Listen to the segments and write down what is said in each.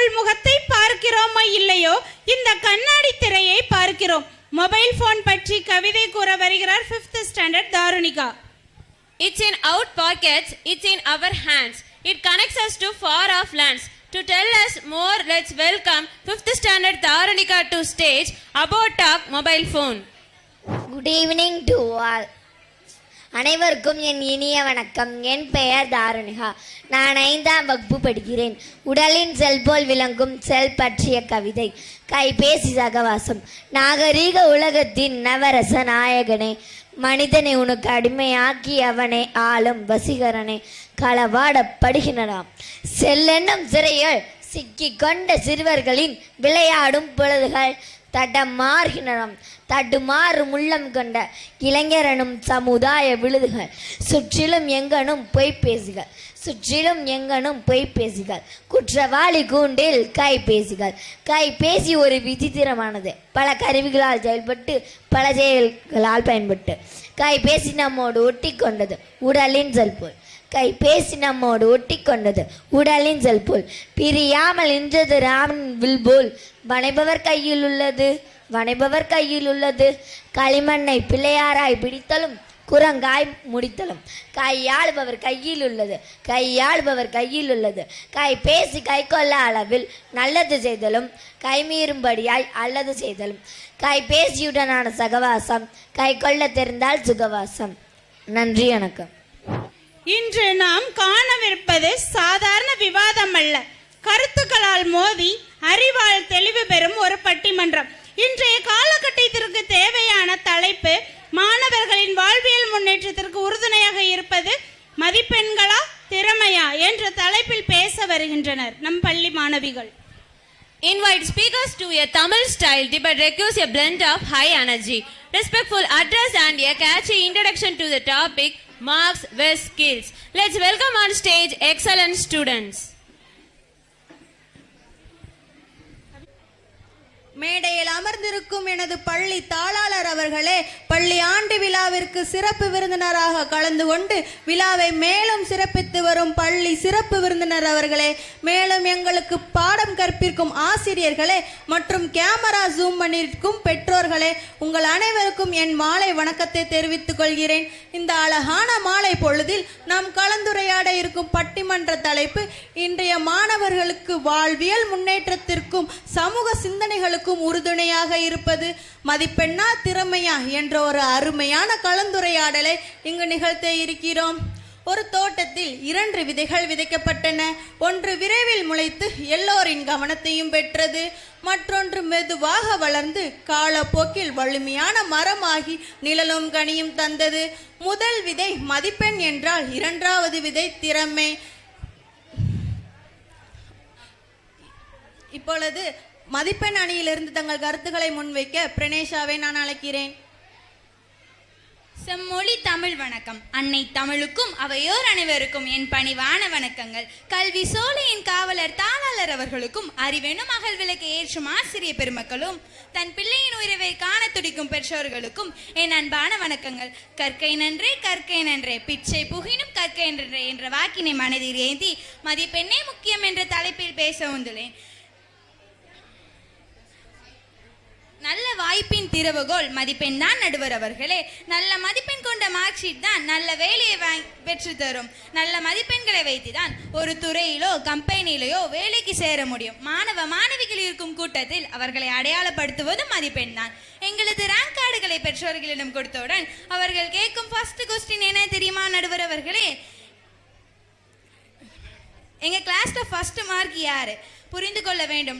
கடவுள் முகத்தை பார்க்கிறோமோ இல்லையோ இந்த கண்ணாடி திரையை பார்க்கிறோம். மொபைல் போன் பற்றி கவிதை கூற வருகிறார் 5th standard Tharunika. It's in our pockets, it's in our hands. It connects us to far off lands. To tell us more, let's welcome 5th standard Dharunika to stage about talk mobile phone. Good evening to all. அனைவருக்கும் என் இனிய வணக்கம். என் பெயர் தாருணிகா. நான் 5ஆம் வகுப்பு படிக்கிறேன். உடலின் செல் போல் விளங்கும் செல் பற்றிய கவிதை. கைபேசி சகவாசம். நாகரீக உலகத்தின் நவரச நாயகனே, மனிதனை உனக்கு அடிமையாக்கி அவனை ஆளும் வசீகரனே, களவாடப்படுகின்றனாம் செல்லென்னும் சிறையில் சிக்கி கொண்ட சிறுவர்களின் விளையாடும் பொழுதுகள் தடமாறுகின்றனம். தடுமாறும் உள்ளம் கொண்ட இளைஞரனும் சமுதாய விழுதுகள். சுற்றிலும் எங்கனும் பொய்பேசிகள், சுற்றிலும் எங்கனும் பொய்பேசிகள். குற்றவாளி கூண்டில் கைபேசிகள். கைபேசி ஒரு விசித்திரமானது. பல கருவிகளால் செயல்பட்டு பல செயல்களால் பயன்பட்டு கைபேசி நம்மோடு ஒட்டி கொண்டது உடலின் செல்போல். கைபேசி நம்மோடு ஒட்டி கொண்டது உடலின் செல்போல். பிரியாமல் நின்றது ராமன் வில் போல். வனைபவர் கையில் உள்ளது, வனைபவர் கையில் உள்ளது. களிமண்ணை பிள்ளையாராய் பிடித்தலும் குரங்காய் முடித்தலும் கையாளுபவர் கையில் உள்ளது, கையாளுபவர் கையில் உள்ளது. கைபேசி கை கொள்ள அளவில் நல்லது செய்தலும் கைமீறும்படியாய் அல்லது செய்தலும். கைபேசியுடனான சகவாசம் கை கொள்ள தெரிந்தால் சுகவாசம். நன்றி, வணக்கம். இன்று நாம் காணவிருப்பது சாதாரண விவாதம் அல்ல, கருத்துக்களால் மோதி அறிவால் தெளிவு பெறும் ஒரு பட்டிமன்றம். இன்றைய காலகட்டத்திற்கு தேவையான தலைப்பு மாணவர்களின் வாழ்வியல் முன்னேற்றத்திற்கு உறுதுணையாக இருப்பது மதிப்பெண்களா திறமையா என்ற தலைப்பில் பேச வருகின்றனர் நம் பள்ளி மாணவிகள். Invite speakers to a Tamil style debate requires a blend of high energy, respectful address and a catchy introduction to the topic marks with skills. Let's welcome on stage excellent students. மேடையில் அமர்ந்திருக்கும் எனது பள்ளி தாளாளர் அவர்களே, பள்ளி ஆண்டு விழாவிற்கு சிறப்பு விருந்தினராக கலந்து கொண்டு விழாவை மேலும் சிறப்பித்து வரும் பள்ளி சிறப்பு விருந்தினர் அவர்களே, மேலும் எங்களுக்கு பாடம் கற்பிக்கும் ஆசிரியர்களே மற்றும் கேமரா ஜூம் பண்ணிருக்கும் பெற்றோர்களே, உங்கள் அனைவருக்கும் என் மாலை வணக்கத்தை தெரிவித்துக் கொள்கிறேன். இந்த அழகான மாலை பொழுதில் நாம் கலந்துரையாட இருக்கும் பட்டிமன்ற தலைப்பு இன்றைய மாணவர்களுக்கு வாழ்வியல் முன்னேற்றத்திற்கும் சமூக சிந்தனைகளுக்கும் உறுதுணையாக இருப்பது மதிப்பெண்ணா திறமையா என்ற ஒரு அருமையான கலந்துரையாடலை இங்கு நிகழ்த்த இருக்கிறோம். ஒரு தோட்டத்தில் 2 விதைகள் விதைக்கப்பட்டன. ஒன்று விரைவில் முளைத்து எல்லோரின் கவனத்தையும் பெற்றது. மற்றொன்று மெதுவாக வளர்ந்து காலப்போக்கில் வலிமையான மரமாகி நிழலும் கனியும் தந்தது. முதல் விதை மதிப்பெண் என்றால் 2வது விதை திறமை. இப்பொழுது மதிப்பெண் அணியிலிருந்து தங்கள் கருத்துக்களை முன்வைக்க பிரணேஷாவை நான் அழைக்கிறேன். செம்மொழி தமிழ் வணக்கம். அன்னை தமிழுக்கும் அவையோர் அனைவருக்கும் என் பணிவான வணக்கங்கள். கல்வி சோலையின் காவலர் தாளாளர் அவர்களுக்கும் அறிவெனும் அகல் விளக்கு ஏற்றும் ஆசிரிய பெருமக்களும் தன் பிள்ளையின் உயர்வை காண துடிக்கும் பெற்றோர்களுக்கும் என் அன்பான வணக்கங்கள். கற்கை நன்றே கற்கை நன்றே பிச்சை புகினும் கற்கை நன்றே என்ற வாக்கினை மனதில் ஏந்தி மதிப்பெண்ணே முக்கியம் என்ற தலைப்பில் பேச வந்துள்ளேன். நல்ல வாய்ப்பின் திறவுகோல் மதிப்பெண் தான் நடுவர் அவர்களே. நல்ல மதிப்பெண் கொண்ட மார்க் ஷீட் தான் நல்ல வேலையை பெற்று தரும். நல்ல மதிப்பெண்களை வைத்துதான் ஒரு துறையிலோ கம்பெனியிலோ வேலைக்கு சேர முடியும். மாணவ மாணவிகள் இருக்கும் கூட்டத்தில் அவர்களை அடையாளப்படுத்துவது மதிப்பெண் தான். எங்களது ரேங்க் கார்டுகளை பெற்றோர்களிடம் கொடுத்தவுடன் அவர்கள் கேட்கும் ஃபர்ஸ்ட் கொஸ்டின் என்ன தெரியுமா நடுவர் அவர்களே? எங்க கிளாஸ்ல ஃபர்ஸ்ட் மார்க் யாரு? புரிந்து கொள்ள வேண்டும்.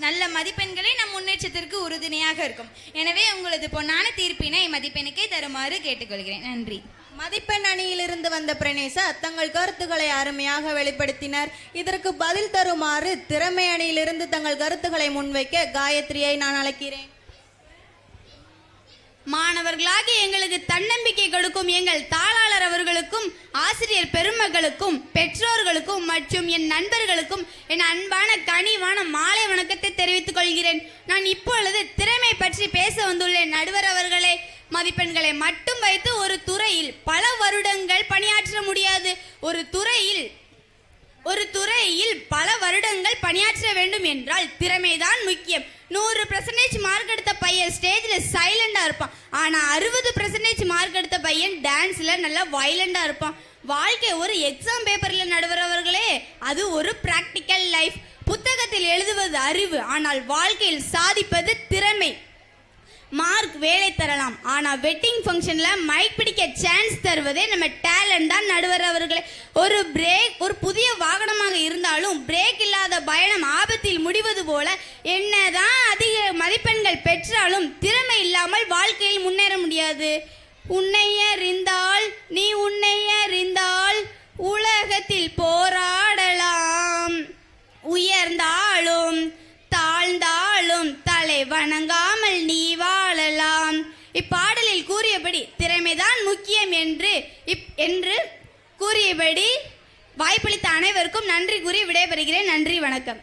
நல்ல மதிப்பெண்களே நம் முன்னேற்றத்திற்கு உறுதுணையாக இருக்கும். எனவே உங்களது பொன்னான தீர்ப்பினை மதிப்பெண்ணுக்கே தருமாறு கேட்டுக்கொள்கிறேன். நன்றி. மதிப்பெண் அணியிலிருந்து வந்த பிரணேசா தங்கள் கருத்துக்களை அருமையாக வெளிப்படுத்தினர். இதற்கு பதில் தருமாறு திறமை அணியிலிருந்து தங்கள் கருத்துக்களை முன்வைக்க காயத்ரியை நான் அழைக்கிறேன். மாணவர்களாகி எங்களுக்கு தன்னம்பிக்கை கொடுக்கும் எங்கள் தாளாளர் அவர்களுக்கும் ஆசிரியர் பெருமக்களுக்கும் பெற்றோர்களுக்கும் மற்றும் என் நண்பர்களுக்கும் என் அன்பான கனிவான மாலை வணக்கத்தை தெரிவித்துக் கொள்கிறேன். நான் இப்பொழுது திறமை பற்றி பேச வந்துள்ளேன். நடுவர் அவர்களே, மதிப்பெண்களை மட்டும் வைத்து ஒரு துறையில் பல வருடங்கள் பணியாற்ற முடியாது. ஒரு துறையில் ஒரு துறையில் பல வருடங்கள் பணியாற்ற வேண்டும் என்றால் திறமைதான் முக்கியம். 100% மார்க் எடுத்த பையன் ஸ்டேஜில் சைலண்டாக இருப்பான். ஆனால் 60% மார்க் எடுத்த பையன் டான்ஸில் நல்லா வயலண்டாக இருப்பான். வாழ்க்கை ஒரு எக்ஸாம் பேப்பரில் நடுவரவர்களே, அது ஒரு பிராக்டிக்கல் லைஃப். புத்தகத்தில் எழுதுவது அறிவு, ஆனால் வாழ்க்கையில் சாதிப்பது திறமை. மார்க் வேலை தரலாம், ஆனா வெட்டிங் ஃபங்க்ஷன்ல மைக் பிடிக்க சான்ஸ் தருவதே நம்ம டேலண்ட் தான் நடுவர் அவர்களே. ஒரு புதிய வாகனமாக இருந்தாலும் பிரேக் இல்லாத பயணம் ஆபத்தில் முடிவது போல, என்னதான் அதிக மதிப்பெண்கள் பெற்றாலும் திறமை இல்லாமல் வாழ்க்கையில் முன்னேற முடியாது. உன்னை அறிந்தால் நீ உன்னை அறிந்தால் உலகத்தில் போராடலாம். உயர்ந்தாலும் தாழ்ந்தாலும் தலை வணங்காமல் நீ வாழலாம். இப்பாடலில் கூறியபடி திறமைதான் முக்கியம் என்று கூறியபடி வாய்ப்பளித்த அனைவருக்கும் நன்றி கூறி விடைபெறுகிறேன். நன்றி, வணக்கம்.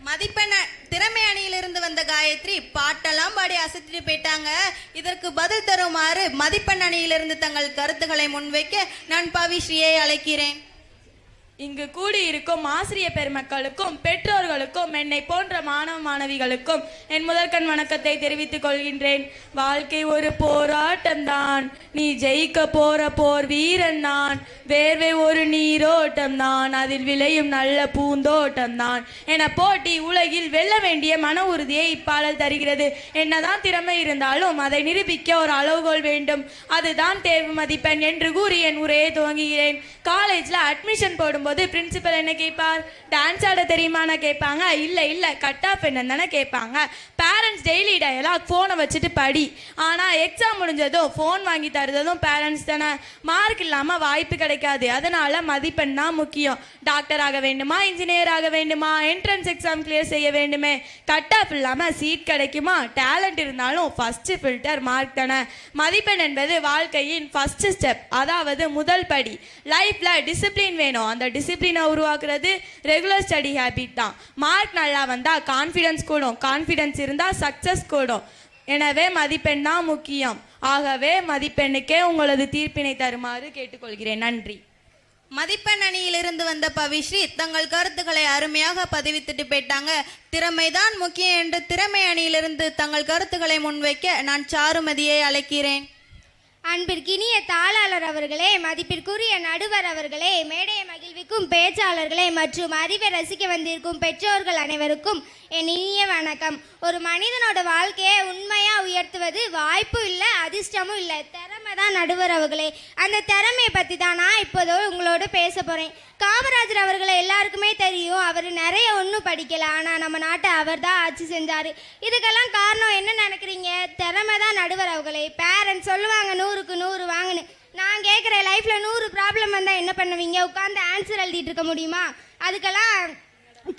மதிப்பெண் திறமை அணியிலிருந்து வந்த காயத்ரி பாட்டெல்லாம் பாடி அசத்திட்டு போயிட்டாங்க. இதற்கு பதில் தருமாறு மதிப்பெண் அணியிலிருந்து தங்கள் கருத்துக்களை முன்வைக்க நான் பவிஸ்ரீயை அழைக்கிறேன். இங்கு கூடியிருக்கும் ஆசிரியர் பெருமக்களுக்கும் பெற்றோர்களுக்கும் என்னை போன்ற மாணவ மாணவிகளுக்கும் என் முதற்கண் வணக்கத்தை தெரிவித்துக் கொள்கின்றேன். வாழ்க்கை ஒரு போராட்டம் தான், நீ ஜெயிக்க போற போர் வீரன் தான். வேர்வை ஒரு நீரோட்டம் தான், அதில் விளையும் நல்ல பூந்தோட்டம் தான் என போட்டி உலகில் வெல்ல வேண்டிய மன உறுதியை இப்பாடல் தருகிறது. என்னதான் திறமை இருந்தாலும் அதை நிரூபிக்க ஒரு அளவுகோல் வேண்டும், அதுதான் தேர்வு மதிப்பெண் என்று கூறி என் உரையை துவங்குகிறேன். காலேஜ்ல அட்மிஷன் போடும்போது பிரின்சிபல் என்ன கேட்பார்? டான்ஸ் ஆட தெரியுமான்னு கேட்பாங்க. இல்ல கட் ஆஃப் என்னன்னு கேட்பாங்க. பேரண்ட்ஸ் டெய்லி டயலாக் ஃபோனை வச்சுட்டு படி. ஆனால் எக்ஸாம் முடிஞ்சதும் ஃபோன் வாங்கி தருறதும் பேரண்ட்ஸ் தானே. மார்க் இல்லாமல் வாய்ப்பு கிடைக்காது. அதனால மதிப்பெண் தான் முக்கியம். டாக்டர் ஆக வேண்டுமா, இன்ஜினியர் ஆக வேண்டுமா, என்ட்ரன்ஸ் எக்ஸாம் கிளியர் செய்ய வேண்டுமே, கட் ஆஃப் இல்லாமல் சீட் கிடைக்குமா? டேலண்ட் இருந்தாலும் ஃபர்ஸ்ட் ஃபில்டர் மார்க் தானே. மதிப்பெண் என்பது வாழ்க்கையின் ஃபர்ஸ்ட் ஸ்டெப், அதாவது முதல் படி. லைஃப்ல டிசிப்ளின் வேணும். அந்த டிசிப்ளினை உருவாக்குறது ரெகுலர் ஸ்டடி ஹேபிட் தான். மார்க் நல்லா வந்தால் கான்ஃபிடன்ஸ் கூடும், கான்ஃபிடன்ஸ் இருந்தால் சக்ஸஸ் கூடும். எனவே மதிப்பெண் தான் முக்கியம். ஆகவே மதிப்பெண்ணுக்கே உங்களது தீர்ப்பினை தருமாறு கேட்டுக்கொள்கிறேன். நன்றி. மதிப்பெண் அணியிலிருந்து வந்த பவிஸ்ரீ தங்கள் கருத்துக்களை அருமையாக பதிவித்துட்டு போயிட்டாங்க. திறமைதான் முக்கியம் என்று திறமை அணியிலிருந்து தங்கள் கருத்துக்களை முன்வைக்க நான் சாருமதியை அழைக்கிறேன். அன்பிற்கினிய தாளாளர் அவர்களே, மதிப்பிற்குரிய நடுவர் அவர்களே, மேடையை மகிழ்விக்கும் பேச்சாளர்களே மற்றும் அறிவை ரசிக்க வந்திருக்கும் பெற்றோர்கள் அனைவருக்கும் என் இனிய வணக்கம். ஒரு மனிதனோட வாழ்க்கையை உண்மையா உயர்த்துவது வாய்ப்பும் இல்லை, அதிர்ஷ்டமும் இல்லை, திறமை தான் நடுவர் அவர்களே. அந்த திறமையை பற்றி தான் நான் இப்போதோ உங்களோட பேச போகிறேன். காமராஜர் அவர்களை எல்லாருக்குமே தெரியும். அவர் நிறைய ஒன்றும் படிக்கல, ஆனால் நம்ம நாட்டை அவர் தான் ஆட்சி செஞ்சார். இதுக்கெல்லாம் காரணம் என்ன நினைக்கிறீங்க? திறமை தான் நடுவர் அவர்களே. பேரண்ட்ஸ் சொல்லுவாங்க 100க்கு 100 வாங்குன்னு. நான் கேட்குற லைஃப்பில் 100 ப்ராப்ளம் வந்தால் என்ன பண்ணுவீங்க? உட்காந்து ஆன்சர் எழுதிட்டு இருக்க முடியுமா? அதுக்கெல்லாம்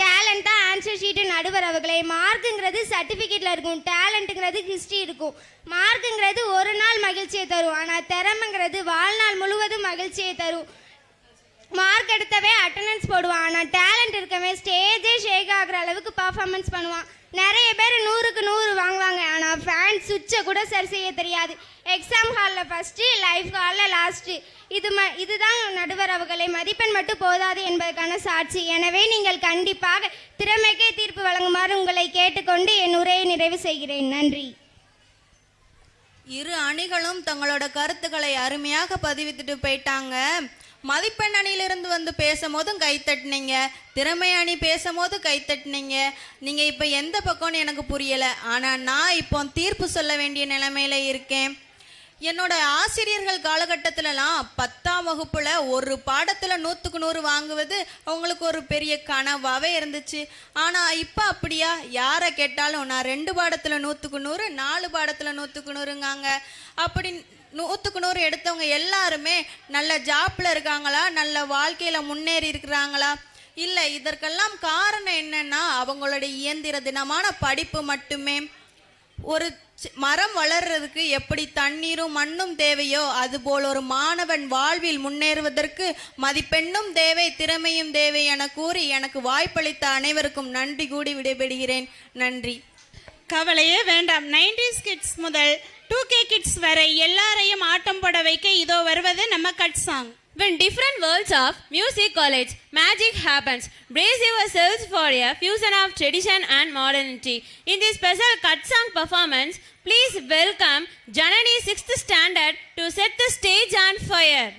டேலண்ட் தான் ஆன்சர் ஷீட்டு நடுவர் அவர்களே. மார்க்குங்கிறது சர்டிஃபிகேட்டில் இருக்கும், டேலண்ட்டுங்கிறது ஹிஸ்ட்ரி இருக்கும். மார்க்குங்கிறது ஒரு நாள் மகிழ்ச்சியை தரும், ஆனால் திறமைங்கிறது வாழ்நாள் முழுவதும் மகிழ்ச்சியை தரும். மார்க் எடுத்தவே அட்டண்டன்ஸ் போடுவான், ஆனால் டேலண்ட் இருக்கவே ஸ்டேஜே ஷேக் ஆகிற அளவுக்கு பர்ஃபார்மன்ஸ் பண்ணுவான். நிறைய பேர் 100க்கு 100 வாங்குவாங்க, ஆனால் ஃபேன் சுவிட்சை கூட சரி செய்ய தெரியாது. எக்ஸாம் ஹாலில் ஃபஸ்ட்டு, லைஃப் ஹாலில் லாஸ்ட்டு. இதுதான் நடுவர் அவர்களை. மதிப்பெண் மட்டும் போதாது என்பதற்கான சாட்சி. எனவே நீங்கள் கண்டிப்பாக திறமைக்கே தீர்ப்பு வழங்குமாறு உங்களை கேட்டுக்கொண்டு என் உரையை நிறைவு செய்கிறேன். நன்றி. இரு அணிகளும் தங்களோட கருத்துக்களை அருமையாக பதிவித்துட்டு போயிட்டாங்க. மதிப்பெண் அணியிலிருந்து வந்து பேசும்போதும் கைத்தட்டினீங்க, திறமை அணி பேசும்போது கைத்தட்டினீங்க. நீங்கள் இப்போ எந்த பக்கம்னு எனக்கு புரியலை. ஆனால் நான் இப்போ தீர்ப்பு சொல்ல வேண்டிய நிலைமையில இருக்கேன். என்னோட ஆசிரியர்கள் காலகட்டத்திலலாம் 10ஆம் வகுப்பில் ஒரு பாடத்தில் 100க்கு 100 வாங்குவது அவங்களுக்கு ஒரு பெரிய கனவாகவே இருந்துச்சு. ஆனால் இப்போ அப்படியா? யாரை கேட்டாலும் நான் 2 பாடத்தில் 100க்கு 100, 4 பாடத்தில் 100க்கு 100ங்காங்க. அப்படி 100க்கு 100 எடுத்தவங்க எல்லாருமே நல்ல ஜாப்பில் இருக்காங்களா, நல்ல வாழ்க்கையில் முன்னேறி இருக்கிறாங்களா? இல்லை, இதற்கெல்லாம் காரணம் என்னன்னா அவங்களுடைய இயந்திர தினமான படிப்பு மட்டுமே. ஒரு மரம் வளர்றதுக்கு எப்படி தண்ணீரும் மண்ணும் தேவையோ அதுபோல் ஒரு மாணவன் வாழ்வில் முன்னேறுவதற்கு மதிப்பெண்ணும் தேவை, திறமையும் தேவை என கூறி எனக்கு வாய்ப்பளித்த அனைவருக்கும் நன்றி கூடி விடைபெறுகிறேன். நன்றி. கவலையே வேண்டாம். 90s கிட்ஸ் முதல் 2K கிட்ஸ் வரை எல்லாரையும் ஆட்டம் போட வைக்க இதோ வருவது நம்ம cut song. When different worlds of music college, magic happens. Brace yourselves for a fusion of tradition and modernity. In this special cut song performance, please welcome Janani 6th standard to set the stage on fire.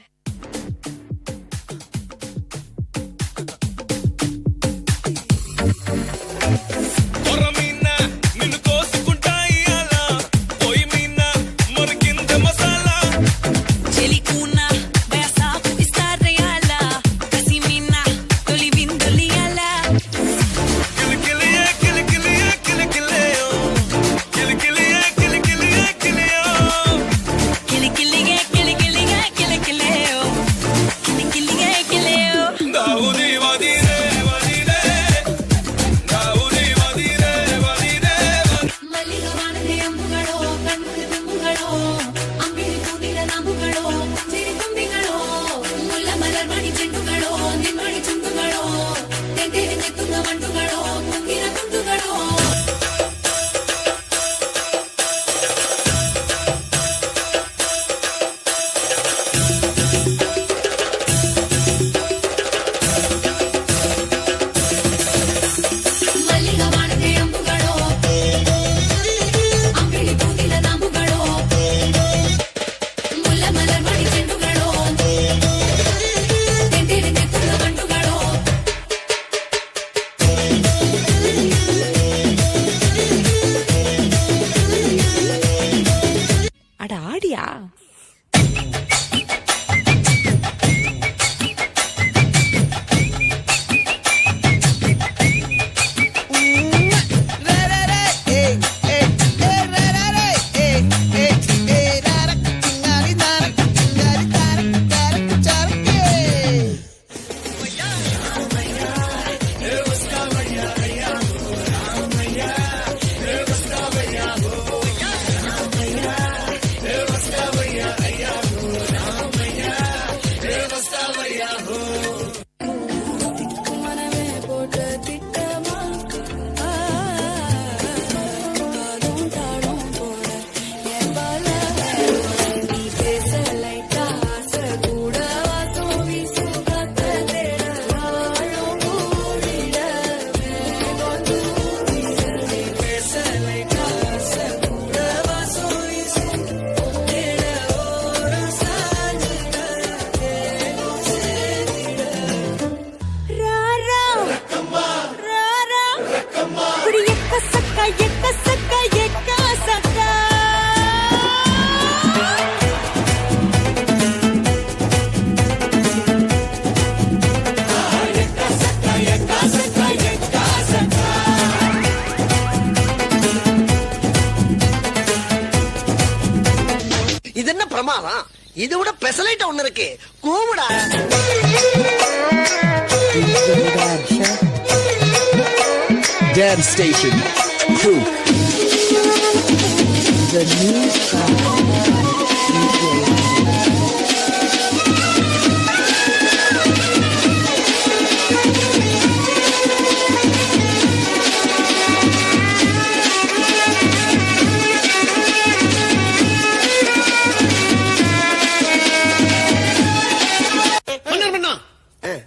இது விட பெசலைட் ஒண்ணு இருக்கு கூவுடா. Dance Station Proof. The news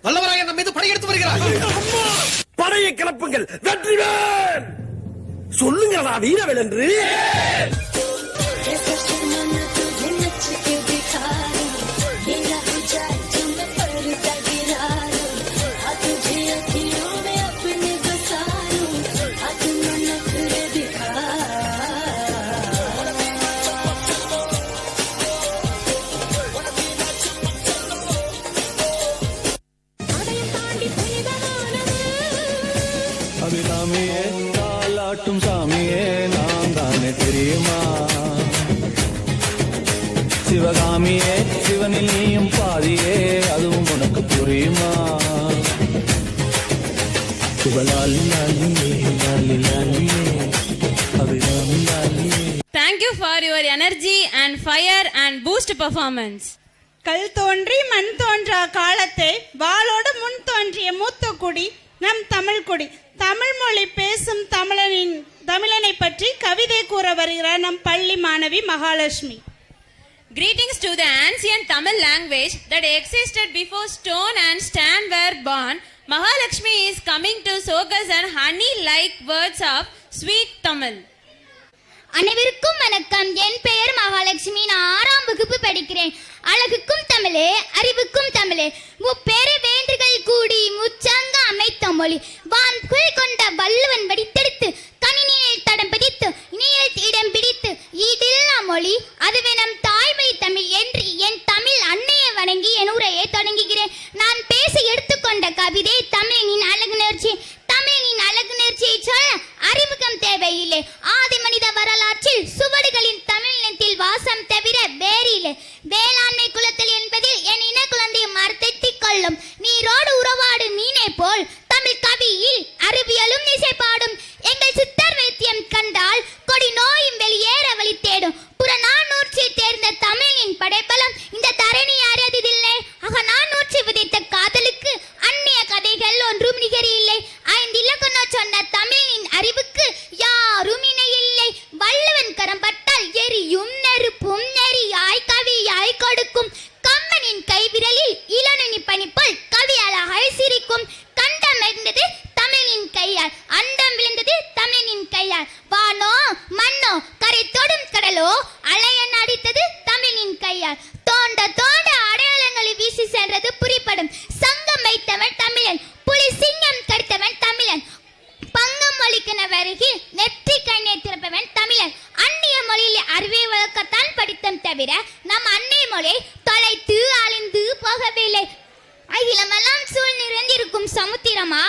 வல்லவராய நம்ம மீது படையெடுத்து வருகிறார். படையை கிளப்புங்கள், வெற்றிவேல் சொல்லுங்களா வீரவேல் என்று. அபிராமியே காலாட்டும் சாமியே நான் தானே தெரியுமா? சிவகாமியே சிவனில் நீயும் பாதியே அதுவும் உனக்கு புரியுமா? சிவலாலி லாலியே லாலி லாலியே Abirami லாலியே. Thank you for your energy and fire and boost performance. கல் தோன்றி மண் தோன்றா காலத்தை வாளோடு முன் தோன்றிய மூத்த குடி நம் தமிழ் குடி. தமிழ் மொழி பேசும் தமிழனை பற்றி கவிதை கூற வருகிறார் நம் பள்ளி மாணவி Mahalakshmi. Greetings to the ancient Tamil language that existed before stone and stand were born. Mahalakshmi is coming to soak us and honey-like words of sweet Tamil. அனைவருக்கும் வணக்கம். என் பெயர் மகாலட்சுமி. நான் 6ஆம் வகுப்பு படிக்கிறேன். அழகுக்கும் தமிழே, அறிவுக்கும் தமிழே, முப்பேறு வேண்டுகள் கூடி முச்சாங்க அமைத்த மொழி வான்குள் கொண்ட வள்ளுவன் வடித்தெடுத்து கணினியில் தடம் பிடித்து இணையில் இடம் பிடித்து ஈடில்லா மொழி அதுவே நம் தாய்மொழி தமிழ் என்று என் தமிழ் அன்னையை வணங்கி என் உரையை தொடங்குகிறேன். நான் பேச எடுத்துக்கொண்ட கவிதை தமிழின் அழகு நேர்ச்சி. தமிழின் அழகு நேர்ச்சியை சொல்ல அறிமுகம் தேவையில்லை. ஆதி மனித வரலாற்றில் சுவடுகளின் தமிழினத்தில் வாசம் தவிர வேறில்லை. வேளாண்மை குலத்தில் என்பதில் என் இன குழந்தையை மறுத்தெத்திக் கொள்ளும் நீரோடு உறவாடு மீனை போல் தமிழ் கவியில் அறிவியலும் இசை பாடும். எங்கள் சித்தர் வைத்தியம் கண்டால் கொடி நோயும் வெளியேற வழி தேடும். புறநானூற்றை தேர்ந்த தமிழின் படைப்பலம் இந்த தரணி அறியதில்லை. அகநானூற்றை விதைத்த காதலுக்கு அந்நிய கதைகள் ஒன்றும் நிகரில்லை. 5 இலக்கணம் சொன்ன தமிழின் அறிவுக்கு யாரும் இணையில்லை. வள்ளுவன் கரம் பட்டால் எரியும் நெருப்பும் நெறியாய் கவியாய் கொடுக்கும். கம்பனின் கைவிரலில் இளநுனி பனிப்போல் கவி அழகாய் சிரிக்கும். கண்டம் இருந்தது தமிழின் கையால், அண்டம் விழுந்தது தமிழின் கையால். வானோ மண்ணோ கரை தொடும் கடலோ அலையன் அடித்தது தமிழின் கையால். தோண்ட தோண்ட அடையாளங்களை வீசி சென்றது புரிப்படும். சங்கம் வைத்தவன் தமிழன், புலி சிங்கம் கடித்தவன் தமிழன். பங்கம் மொழிக்கணவருகில் நெற்றி கண்ணை திறப்பவன் தமிழன். அந்நிய மொழியில் அறிவை வளர்க்கத்தான் படித்தம் தவிர நம் அன்னை மொழி தொலைத்து அழிந்து போகவில்லை. அகிலமெல்லாம் சூழ் நிறைந்திருக்கும் சமுத்திரமா